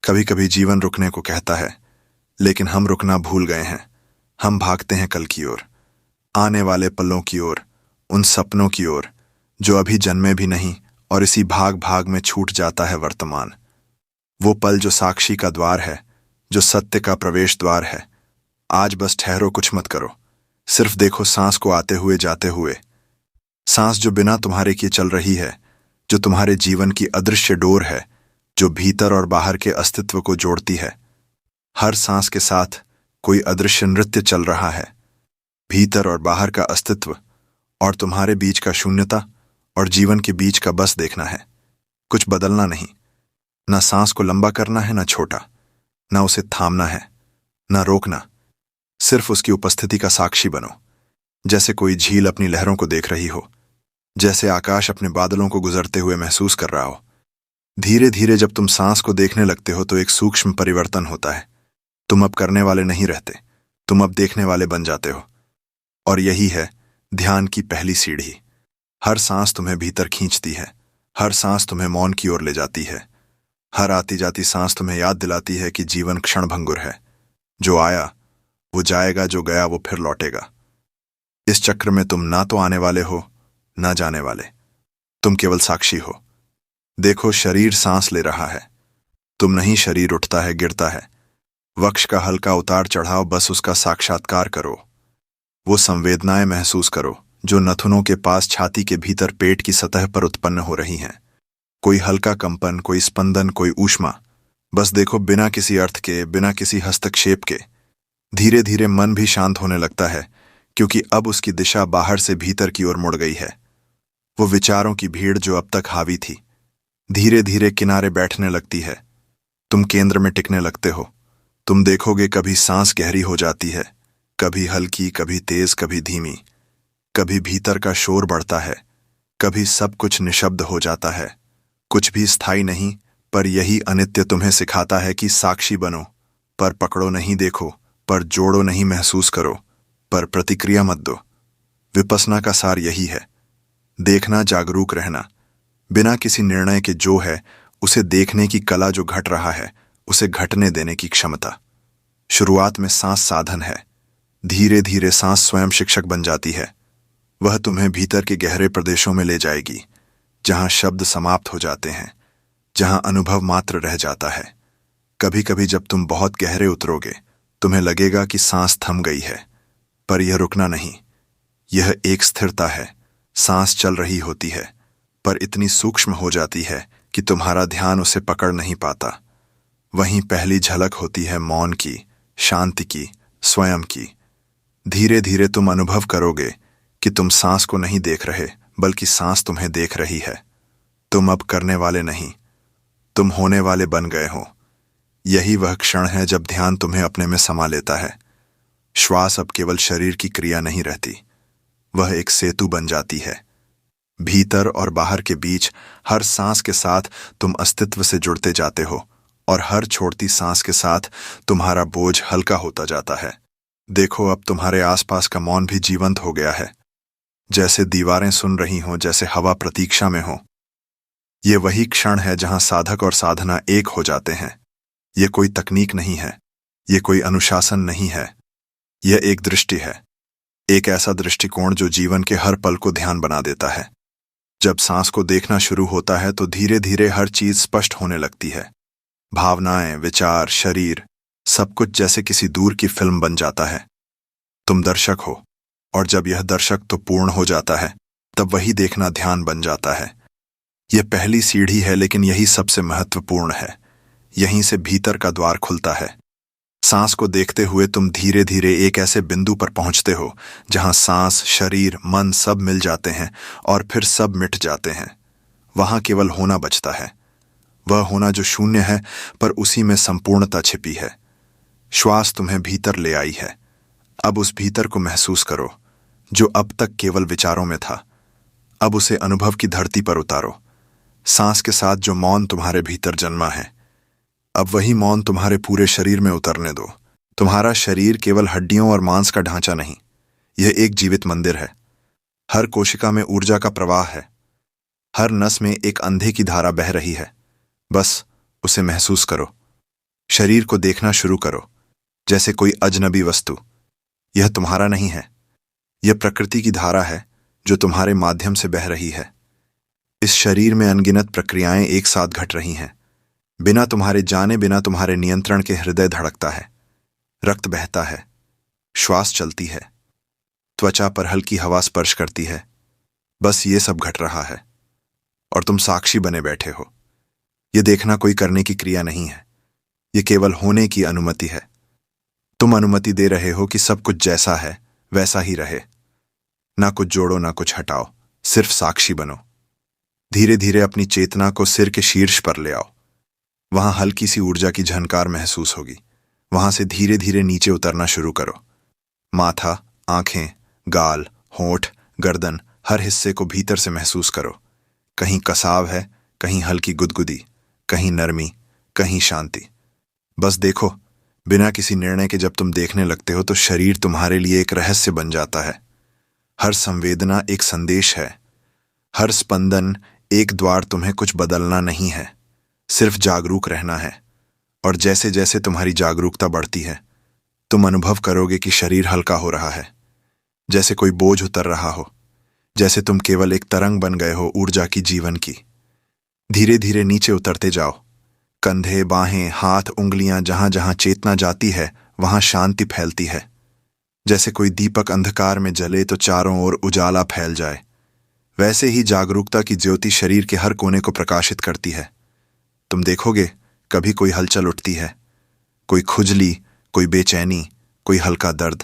कभी कभी जीवन रुकने को कहता है, लेकिन हम रुकना भूल गए हैं। हम भागते हैं कल की ओर, आने वाले पलों की ओर, उन सपनों की ओर जो अभी जन्मे भी नहीं, और इसी भाग भाग में छूट जाता है वर्तमान। वो पल जो साक्षी का द्वार है, जो सत्य का प्रवेश द्वार है। आज बस ठहरो, कुछ मत करो, सिर्फ देखो सांस को आते हुए जाते हुए। सांस जो बिना तुम्हारे किए चल रही है, जो तुम्हारे जीवन की अदृश्य डोर है, जो भीतर और बाहर के अस्तित्व को जोड़ती है। हर सांस के साथ कोई अदृश्य नृत्य चल रहा है। भीतर और बाहर का अस्तित्व, और तुम्हारे बीच का शून्यता, और जीवन के बीच का बस देखना है। कुछ बदलना नहीं, ना सांस को लंबा करना है, ना छोटा, ना उसे थामना है, ना रोकना। सिर्फ उसकी उपस्थिति का साक्षी बनो, जैसे कोई झील अपनी लहरों को देख रही हो, जैसे आकाश अपने बादलों को गुजरते हुए महसूस कर रहा हो। धीरे धीरे जब तुम सांस को देखने लगते हो तो एक सूक्ष्म परिवर्तन होता है। तुम अब करने वाले नहीं रहते, तुम अब देखने वाले बन जाते हो। और यही है ध्यान की पहली सीढ़ी। हर सांस तुम्हें भीतर खींचती है, हर सांस तुम्हें मौन की ओर ले जाती है। हर आती जाती सांस तुम्हें याद दिलाती है कि जीवन क्षणभंगुर है। जो आया वो जाएगा, जो गया वो फिर लौटेगा। इस चक्र में तुम ना तो आने वाले हो, ना जाने वाले, तुम केवल साक्षी हो। देखो, शरीर सांस ले रहा है, तुम नहीं। शरीर उठता है, गिरता है। वक्ष का हल्का उतार चढ़ाव, बस उसका साक्षात्कार करो। वो संवेदनाएं महसूस करो जो नथुनों के पास छाती के भीतर पेट की सतह पर उत्पन्न हो रही हैं। कोई हल्का कंपन, कोई स्पंदन, कोई ऊष्मा। बस देखो, बिना किसी अर्थ के, बिना किसी हस्तक्षेप के। धीरे धीरे मन भी शांत होने लगता है, क्योंकि अब उसकी दिशा बाहर से भीतर की ओर मुड़ गई है। वो विचारों की भीड़ जो अब तक हावी थी, धीरे धीरे किनारे बैठने लगती है। तुम केंद्र में टिकने लगते हो। तुम देखोगे, कभी सांस गहरी हो जाती है, कभी हल्की, कभी तेज, कभी धीमी। कभी भीतर का शोर बढ़ता है, कभी सब कुछ निशब्द हो जाता है। कुछ भी स्थायी नहीं, पर यही अनित्य तुम्हें सिखाता है कि साक्षी बनो। पर पकड़ो नहीं, देखो। पर जोड़ो नहीं, महसूस करो। पर प्रतिक्रिया मत दो। विपश्यना का सार यही है, देखना, जागरूक रहना, बिना किसी निर्णय के। जो है उसे देखने की कला, जो घट रहा है उसे घटने देने की क्षमता। शुरुआत में सांस साधन है, धीरे धीरे सांस स्वयं शिक्षक बन जाती है। वह तुम्हें भीतर के गहरे प्रदेशों में ले जाएगी, जहां शब्द समाप्त हो जाते हैं, जहां अनुभव मात्र रह जाता है। कभी कभी जब तुम बहुत गहरे उतरोगे, तुम्हें लगेगा कि सांस थम गई है, पर यह रुकना नहीं, यह एक स्थिरता है। सांस चल रही होती है, पर इतनी सूक्ष्म हो जाती है कि तुम्हारा ध्यान उसे पकड़ नहीं पाता। वहीं पहली झलक होती है मौन की, शांति की, स्वयं की। धीरे धीरे तुम अनुभव करोगे कि तुम सांस को नहीं देख रहे, बल्कि सांस तुम्हें देख रही है। तुम अब करने वाले नहीं, तुम होने वाले बन गए हो। यही वह क्षण है जब ध्यान तुम्हें अपने में समा लेता है। श्वास अब केवल शरीर की क्रिया नहीं रहती, वह एक सेतु बन जाती है। भीतर और बाहर के बीच हर सांस के साथ तुम अस्तित्व से जुड़ते जाते हो, और हर छोड़ती सांस के साथ तुम्हारा बोझ हल्का होता जाता है। देखो, अब तुम्हारे आसपास का मौन भी जीवंत हो गया है, जैसे दीवारें सुन रही हों, जैसे हवा प्रतीक्षा में हो। ये वही क्षण है जहां साधक और साधना एक हो जाते हैं। ये कोई तकनीक नहीं है, ये कोई अनुशासन नहीं है, यह एक दृष्टि है। एक ऐसा दृष्टिकोण जो जीवन के हर पल को ध्यान बना देता है। जब सांस को देखना शुरू होता है तो धीरे धीरे हर चीज स्पष्ट होने लगती है। भावनाएं, विचार, शरीर, सब कुछ जैसे किसी दूर की फिल्म बन जाता है। तुम दर्शक हो, और जब यह दर्शक तो पूर्ण हो जाता है, तब वही देखना ध्यान बन जाता है। यह पहली सीढ़ी है, लेकिन यही सबसे महत्वपूर्ण है। यहीं से भीतर का द्वार खुलता है। सांस को देखते हुए तुम धीरे धीरे एक ऐसे बिंदु पर पहुंचते हो जहां सांस, शरीर, मन सब मिल जाते हैं, और फिर सब मिट जाते हैं। वहां केवल होना बचता है, वह होना जो शून्य है, पर उसी में संपूर्णता छिपी है। श्वास तुम्हें भीतर ले आई है। अब उस भीतर को महसूस करो, जो अब तक केवल विचारों में था। अब उसे अनुभव की धरती पर उतारो। सांस के साथ जो मौन तुम्हारे भीतर जन्मा है, अब वही मौन तुम्हारे पूरे शरीर में उतरने दो। तुम्हारा शरीर केवल हड्डियों और मांस का ढांचा नहीं, यह एक जीवित मंदिर है। हर कोशिका में ऊर्जा का प्रवाह है, हर नस में एक अंधे की धारा बह रही है। बस उसे महसूस करो। शरीर को देखना शुरू करो जैसे कोई अजनबी वस्तु। यह तुम्हारा नहीं है, यह प्रकृति की धारा है जो तुम्हारे माध्यम से बह रही है। इस शरीर में अनगिनत प्रक्रियाएं एक साथ घट रही हैं। बिना तुम्हारे जाने, बिना तुम्हारे नियंत्रण के हृदय धड़कता है, रक्त बहता है, श्वास चलती है, त्वचा पर हल्की हवा स्पर्श करती है। बस ये सब घट रहा है और तुम साक्षी बने बैठे हो। ये देखना कोई करने की क्रिया नहीं है, ये केवल होने की अनुमति है। तुम अनुमति दे रहे हो कि सब कुछ जैसा है वैसा ही रहे। ना कुछ जोड़ो, ना कुछ हटाओ, सिर्फ साक्षी बनो। धीरे धीरे अपनी चेतना को सिर के शीर्ष पर ले आओ। वहां हल्की सी ऊर्जा की झनकार महसूस होगी। वहां से धीरे धीरे नीचे उतरना शुरू करो। माथा, आंखें, गाल, होंठ, गर्दन, हर हिस्से को भीतर से महसूस करो। कहीं कसाव है, कहीं हल्की गुदगुदी, कहीं नरमी, कहीं शांति। बस देखो, बिना किसी निर्णय के जब तुम देखने लगते हो तो शरीर तुम्हारे लिए एक रहस्य बन जाता है। हर संवेदना एक संदेश है, हर स्पंदन एक द्वार। तुम्हें कुछ बदलना नहीं है, सिर्फ जागरूक रहना है। और जैसे जैसे तुम्हारी जागरूकता बढ़ती है, तुम अनुभव करोगे कि शरीर हल्का हो रहा है, जैसे कोई बोझ उतर रहा हो, जैसे तुम केवल एक तरंग बन गए हो ऊर्जा की, जीवन की। धीरे धीरे नीचे उतरते जाओ। कंधे, बाहें, हाथ, उंगलियां, जहां जहां चेतना जाती है वहां शांति फैलती है। जैसे कोई दीपक अंधकार में जले तो चारों ओर उजाला फैल जाए, वैसे ही जागरूकता की ज्योति शरीर के हर कोने को प्रकाशित करती है। तुम देखोगे, कभी कोई हलचल उठती है, कोई खुजली, कोई बेचैनी, कोई हल्का दर्द।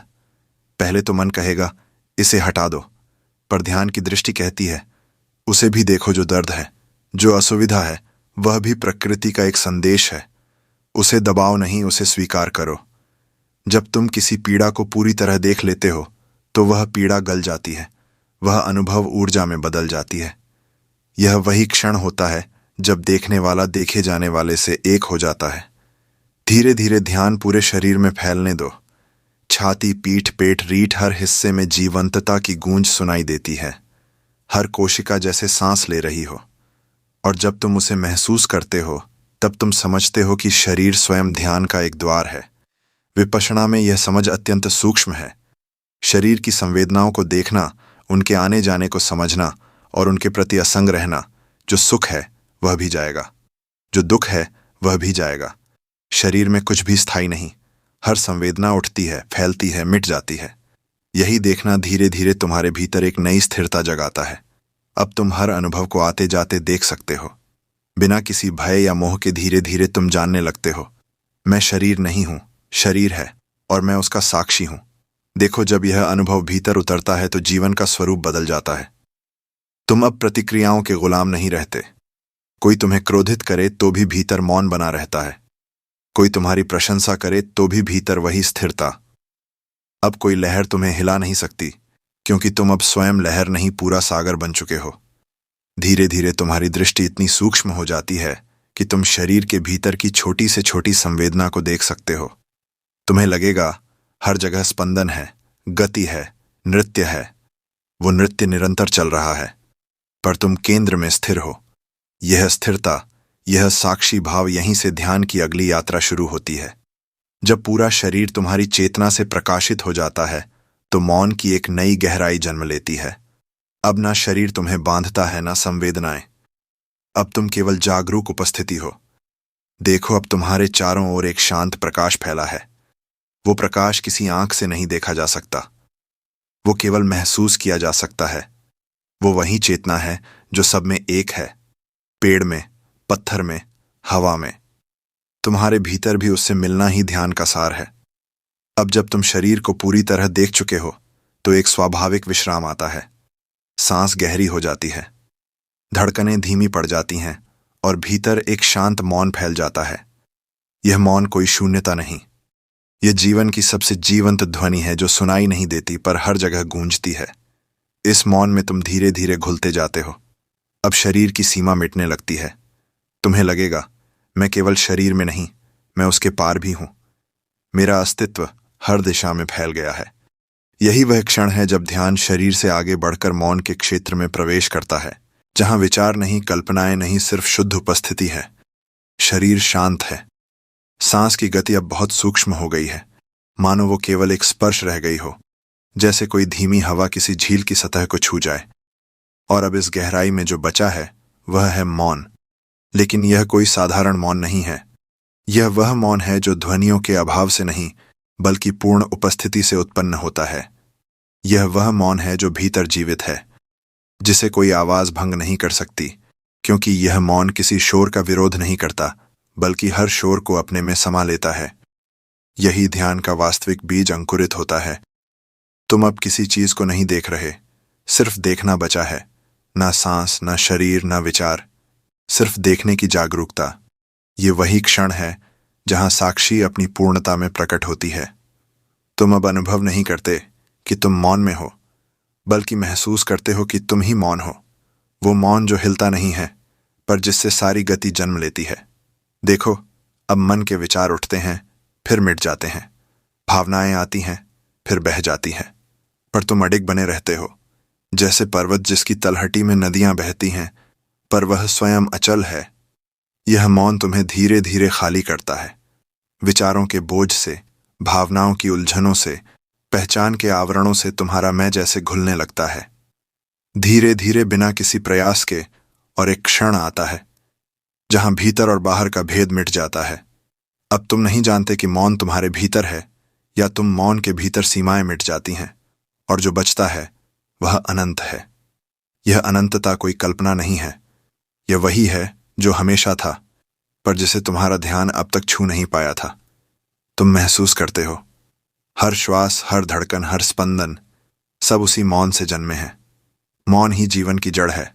पहले तो मन कहेगा इसे हटा दो, पर ध्यान की दृष्टि कहती है उसे भी देखो। जो दर्द है, जो असुविधा है, वह भी प्रकृति का एक संदेश है। उसे दबाओ नहीं, उसे स्वीकार करो। जब तुम किसी पीड़ा को पूरी तरह देख लेते हो तो वह पीड़ा गल जाती है, वह अनुभव ऊर्जा में बदल जाती है। यह वही क्षण होता है जब देखने वाला देखे जाने वाले से एक हो जाता है। धीरे धीरे ध्यान पूरे शरीर में फैलने दो। छाती, पीठ, पेट, रीढ़, हर हिस्से में जीवंतता की गूंज सुनाई देती है। हर कोशिका जैसे सांस ले रही हो। और जब तुम उसे महसूस करते हो तब तुम समझते हो कि शरीर स्वयं ध्यान का एक द्वार है। विपश्यना में यह समझ अत्यंत सूक्ष्म है। शरीर की संवेदनाओं को देखना, उनके आने जाने को समझना और उनके प्रति असंग रहना। जो सुख है वह भी जाएगा, जो दुख है वह भी जाएगा। शरीर में कुछ भी स्थायी नहीं। हर संवेदना उठती है, फैलती है, मिट जाती है। यही देखना धीरे धीरे तुम्हारे भीतर एक नई स्थिरता जगाता है। अब तुम हर अनुभव को आते जाते देख सकते हो, बिना किसी भय या मोह के। धीरे धीरे तुम जानने लगते हो, मैं शरीर नहीं हूं, शरीर है और मैं उसका साक्षी हूं। देखो, जब यह अनुभव भीतर उतरता है तो जीवन का स्वरूप बदल जाता है। तुम अब प्रतिक्रियाओं के गुलाम नहीं रहते। कोई तुम्हें क्रोधित करे तो भी भीतर मौन बना रहता है। कोई तुम्हारी प्रशंसा करे तो भी भीतर वही स्थिरता। अब कोई लहर तुम्हें हिला नहीं सकती, क्योंकि तुम अब स्वयं लहर नहीं, पूरा सागर बन चुके हो। धीरे धीरे तुम्हारी दृष्टि इतनी सूक्ष्म हो जाती है कि तुम शरीर के भीतर की छोटी से छोटी संवेदना को देख सकते हो। तुम्हें लगेगा हर जगह स्पंदन है, गति है, नृत्य है। वो नृत्य निरंतर चल रहा है, पर तुम केंद्र में स्थिर हो। यह स्थिरता, यह साक्षी भाव, यहीं से ध्यान की अगली यात्रा शुरू होती है। जब पूरा शरीर तुम्हारी चेतना से प्रकाशित हो जाता है तो मौन की एक नई गहराई जन्म लेती है। अब ना शरीर तुम्हें बांधता है, ना संवेदनाएं। अब तुम केवल जागरूक उपस्थिति हो। देखो, अब तुम्हारे चारों ओर एक शांत प्रकाश फैला है। वो प्रकाश किसी आंख से नहीं देखा जा सकता, वो केवल महसूस किया जा सकता है। वो वही चेतना है जो सब में एक है, पेड़ में, पत्थर में, हवा में। तुम्हारे भीतर भी उससे मिलना ही ध्यान का सार है। अब जब तुम शरीर को पूरी तरह देख चुके हो तो एक स्वाभाविक विश्राम आता है। सांस गहरी हो जाती है, धड़कनें धीमी पड़ जाती हैं और भीतर एक शांत मौन फैल जाता है। यह मौन कोई शून्यता नहीं, यह जीवन की सबसे जीवंत ध्वनि है जो सुनाई नहीं देती पर हर जगह गूंजती है। इस मौन में तुम धीरे धीरे घुलते जाते हो। अब शरीर की सीमा मिटने लगती है। तुम्हें लगेगा, मैं केवल शरीर में नहीं, मैं उसके पार भी हूं। मेरा अस्तित्व हर दिशा में फैल गया है। यही वह क्षण है जब ध्यान शरीर से आगे बढ़कर मौन के क्षेत्र में प्रवेश करता है, जहां विचार नहीं, कल्पनाएं नहीं, सिर्फ शुद्ध उपस्थिति है। शरीर शांत है, सांस की गति अब बहुत सूक्ष्म हो गई है, मानो वो केवल एक स्पर्श रह गई हो, जैसे कोई धीमी हवा किसी झील की सतह को छू जाए। और अब इस गहराई में जो बचा है वह है मौन। लेकिन यह कोई साधारण मौन नहीं है। यह वह मौन है जो ध्वनियों के अभाव से नहीं, बल्कि पूर्ण उपस्थिति से उत्पन्न होता है। यह वह मौन है जो भीतर जीवित है, जिसे कोई आवाज भंग नहीं कर सकती, क्योंकि यह मौन किसी शोर का विरोध नहीं करता, बल्कि हर शोर को अपने में समा लेता है। यही ध्यान का वास्तविक बीज अंकुरित होता है। तुम अब किसी चीज को नहीं देख रहे, सिर्फ देखना बचा है। ना सांस, ना शरीर, ना विचार, सिर्फ देखने की जागरूकता। ये वही क्षण है जहां साक्षी अपनी पूर्णता में प्रकट होती है। तुम अब अनुभव नहीं करते कि तुम मौन में हो, बल्कि महसूस करते हो कि तुम ही मौन हो। वो मौन जो हिलता नहीं है, पर जिससे सारी गति जन्म लेती है। देखो, अब मन के विचार उठते हैं, फिर मिट जाते हैं। भावनाएं आती हैं, फिर बह जाती हैं, पर तुम अडिग बने रहते हो, जैसे पर्वत जिसकी तलहटी में नदियां बहती हैं, पर वह स्वयं अचल है। यह मौन तुम्हें धीरे धीरे खाली करता है, विचारों के बोझ से, भावनाओं की उलझनों से, पहचान के आवरणों से। तुम्हारा मैं जैसे घुलने लगता है, धीरे धीरे, बिना किसी प्रयास के। और एक क्षण आता है जहां भीतर और बाहर का भेद मिट जाता है। अब तुम नहीं जानते कि मौन तुम्हारे भीतर है, या तुम मौन के भीतर सीमाएं मिट जाती हैं, और जो बचता है वह अनंत है। यह अनंतता कोई कल्पना नहीं है, यह वही है जो हमेशा था, पर जिसे तुम्हारा ध्यान अब तक छू नहीं पाया था। तुम महसूस करते हो, हर श्वास, हर धड़कन, हर स्पंदन, सब उसी मौन से जन्मे हैं। मौन ही जीवन की जड़ है,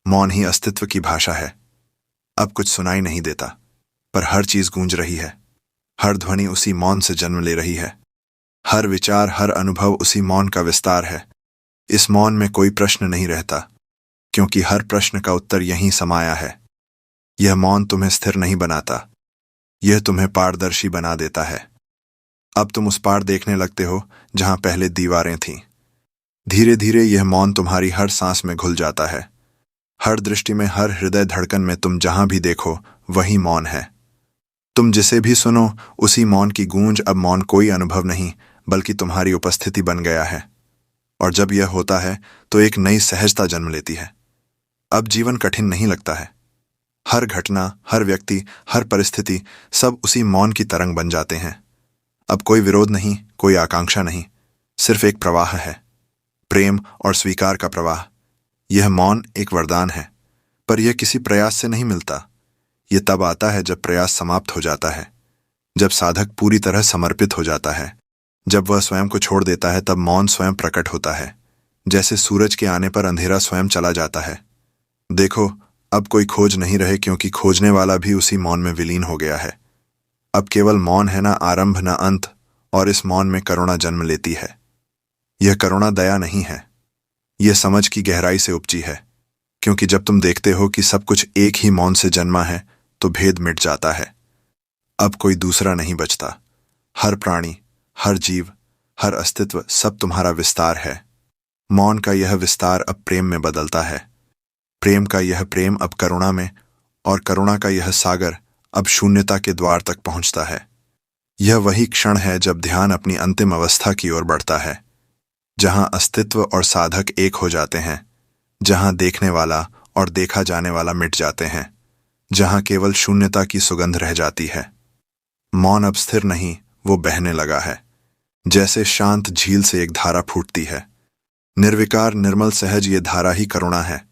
मौन ही अस्तित्व की भाषा है। अब कुछ सुनाई नहीं देता, पर हर चीज गूंज रही है। हर ध्वनि उसी मौन से जन्म ले रही है। हर विचार, हर अनुभव उसी मौन का विस्तार है। इस मौन में कोई प्रश्न नहीं रहता, क्योंकि हर प्रश्न का उत्तर यहीं समाया है। यह मौन तुम्हें स्थिर नहीं बनाता, यह तुम्हें पारदर्शी बना देता है। अब तुम उस पार देखने लगते हो जहां पहले दीवारें थीं। धीरे धीरे यह मौन तुम्हारी हर सांस में घुल जाता है। हर दृष्टि में, हर हृदय धड़कन में, तुम जहां भी देखो वही मौन है। तुम जिसे भी सुनो, उसी मौन की गूंज। अब मौन कोई अनुभव नहीं, बल्कि तुम्हारी उपस्थिति बन गया है। और जब यह होता है तो एक नई सहजता जन्म लेती है। अब जीवन कठिन नहीं लगता है। हर घटना, हर व्यक्ति, हर परिस्थिति, सब उसी मौन की तरंग बन जाते हैं। अब कोई विरोध नहीं, कोई आकांक्षा नहीं, सिर्फ एक प्रवाह है, प्रेम और स्वीकार का प्रवाह। यह मौन एक वरदान है, पर यह किसी प्रयास से नहीं मिलता। यह तब आता है जब प्रयास समाप्त हो जाता है, जब साधक पूरी तरह समर्पित हो जाता है, जब वह स्वयं को छोड़ देता है। तब मौन स्वयं प्रकट होता है, जैसे सूरज के आने पर अंधेरा स्वयं चला जाता है। देखो, अब कोई खोज नहीं रहे, क्योंकि खोजने वाला भी उसी मौन में विलीन हो गया है। अब केवल मौन है, ना आरंभ ना अंत। और इस मौन में करुणा जन्म लेती है। यह करुणा दया नहीं है, यह समझ की गहराई से उपजी है। क्योंकि जब तुम देखते हो कि सब कुछ एक ही मौन से जन्मा है, तो भेद मिट जाता है। अब कोई दूसरा नहीं बचता। हर प्राणी, हर जीव, हर अस्तित्व, सब तुम्हारा विस्तार है। मौन का यह विस्तार अब प्रेम में बदलता है, प्रेम का यह प्रेम अब करुणा में, और करुणा का यह सागर अब शून्यता के द्वार तक पहुंचता है। यह वही क्षण है जब ध्यान अपनी अंतिम अवस्था की ओर बढ़ता है, जहां अस्तित्व और साधक एक हो जाते हैं, जहां देखने वाला और देखा जाने वाला मिट जाते हैं, जहां केवल शून्यता की सुगंध रह जाती है। मौन अब स्थिर नहीं, वो बहने लगा है, जैसे शांत झील से एक धारा फूटती है। निर्विकार, निर्मल, सहज, ये धारा ही करुणा है।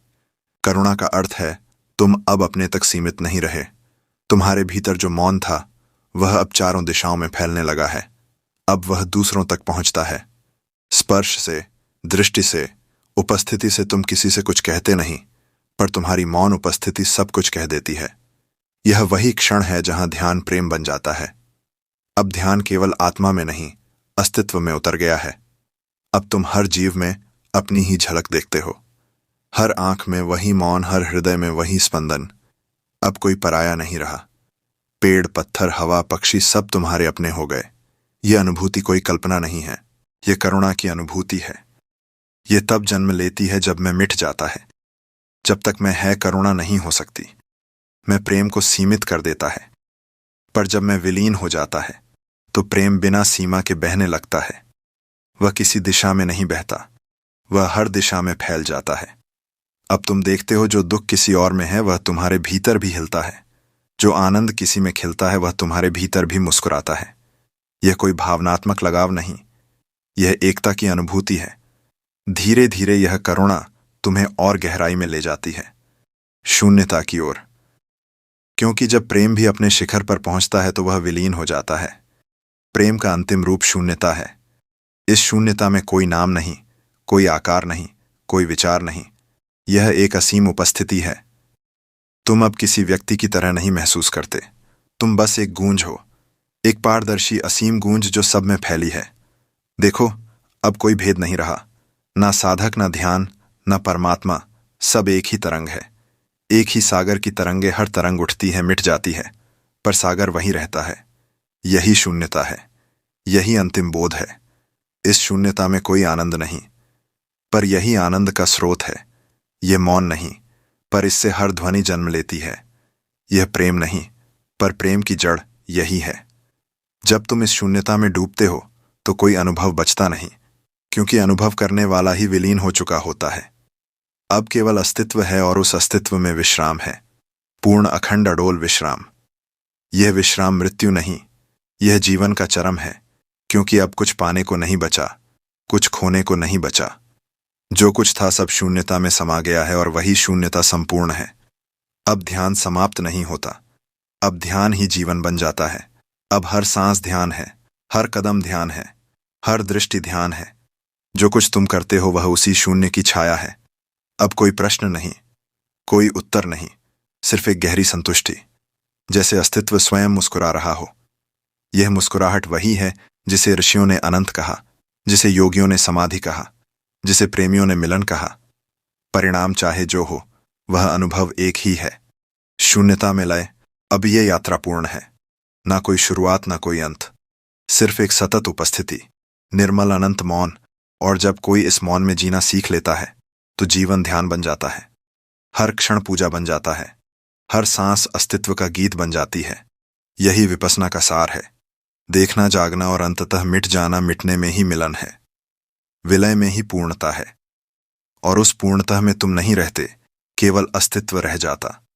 करुणा का अर्थ है तुम अब अपने तक सीमित नहीं रहे। तुम्हारे भीतर जो मौन था, वह अब चारों दिशाओं में फैलने लगा है। अब वह दूसरों तक पहुंचता है। स्पर्श से, दृष्टि से, उपस्थिति से। तुम किसी से कुछ कहते नहीं, पर तुम्हारी मौन उपस्थिति सब कुछ कह देती है। यह वही क्षण है जहां ध्यान प्रेम बन जाता है। अब ध्यान केवल आत्मा में नहीं, अस्तित्व में उतर गया है। अब तुम हर जीव में अपनी ही झलक देखते हो। हर आंख में वही मौन, हर हृदय में वही स्पंदन। अब कोई पराया नहीं रहा। पेड़, पत्थर, हवा, पक्षी, सब तुम्हारे अपने हो गए। यह अनुभूति कोई कल्पना नहीं है, यह करुणा की अनुभूति है। यह तब जन्म लेती है जब मैं मिट जाता है। जब तक मैं है, करुणा नहीं हो सकती। मैं प्रेम को सीमित कर देता है। पर जब मैं विलीन हो जाता है तो प्रेम बिना सीमा के बहने लगता है। वह किसी दिशा में नहीं बहता, वह हर दिशा में फैल जाता है। अब तुम देखते हो जो दुख किसी और में है वह तुम्हारे भीतर भी हिलता है, जो आनंद किसी में खिलता है वह तुम्हारे भीतर भी मुस्कुराता है। यह कोई भावनात्मक लगाव नहीं, यह एकता की अनुभूति है। धीरे धीरे यह करुणा तुम्हें और गहराई में ले जाती है, शून्यता की ओर। क्योंकि जब प्रेम भी अपने शिखर पर पहुंचता है तो वह विलीन हो जाता है। प्रेम का अंतिम रूप शून्यता है। इस शून्यता में कोई नाम नहीं, कोई आकार नहीं, कोई विचार नहीं। यह एक असीम उपस्थिति है। तुम अब किसी व्यक्ति की तरह नहीं महसूस करते, तुम बस एक गूंज हो, एक पारदर्शी असीम गूंज जो सब में फैली है। देखो, अब कोई भेद नहीं रहा, ना साधक, ना ध्यान, ना परमात्मा। सब एक ही तरंग है। एक ही सागर की तरंगे, हर तरंग उठती है, मिट जाती है, पर सागर वहीं रहता है। यही शून्यता है, यही अंतिम बोध है। इस शून्यता में कोई आनंद नहीं, पर यही आनंद का स्रोत है। यह मौन नहीं, पर इससे हर ध्वनि जन्म लेती है। यह प्रेम नहीं, पर प्रेम की जड़ यही है। जब तुम इस शून्यता में डूबते हो तो कोई अनुभव बचता नहीं, क्योंकि अनुभव करने वाला ही विलीन हो चुका होता है। अब केवल अस्तित्व है और उस अस्तित्व में विश्राम है, पूर्ण अखंड अडोल विश्राम। यह विश्राम मृत्यु नहीं, यह जीवन का चरम है, क्योंकि अब कुछ पाने को नहीं बचा, कुछ खोने को नहीं बचा। जो कुछ था सब शून्यता में समा गया है और वही शून्यता संपूर्ण है। अब ध्यान समाप्त नहीं होता, अब ध्यान ही जीवन बन जाता है। अब हर सांस ध्यान है, हर कदम ध्यान है, हर दृष्टि ध्यान है। जो कुछ तुम करते हो वह उसी शून्य की छाया है। अब कोई प्रश्न नहीं, कोई उत्तर नहीं, सिर्फ एक गहरी संतुष्टि, जैसे अस्तित्व स्वयं मुस्कुरा रहा हो। यह मुस्कुराहट वही है जिसे ऋषियों ने अनंत कहा, जिसे योगियों ने समाधि कहा, जिसे प्रेमियों ने मिलन कहा। परिणाम चाहे जो हो, वह अनुभव एक ही है, शून्यता में लय। अब ये यात्रा पूर्ण है, ना कोई शुरुआत, ना कोई अंत, सिर्फ एक सतत उपस्थिति, निर्मल अनंत मौन। और जब कोई इस मौन में जीना सीख लेता है तो जीवन ध्यान बन जाता है, हर क्षण पूजा बन जाता है, हर सांस अस्तित्व का गीत बन जाती है। यही विपस्सना का सार है, देखना, जागना और अंततः मिट जाना। मिटने में ही मिलन है, विलय में ही पूर्णता है। और उस पूर्णता में तुम नहीं रहते, केवल अस्तित्व रह जाता।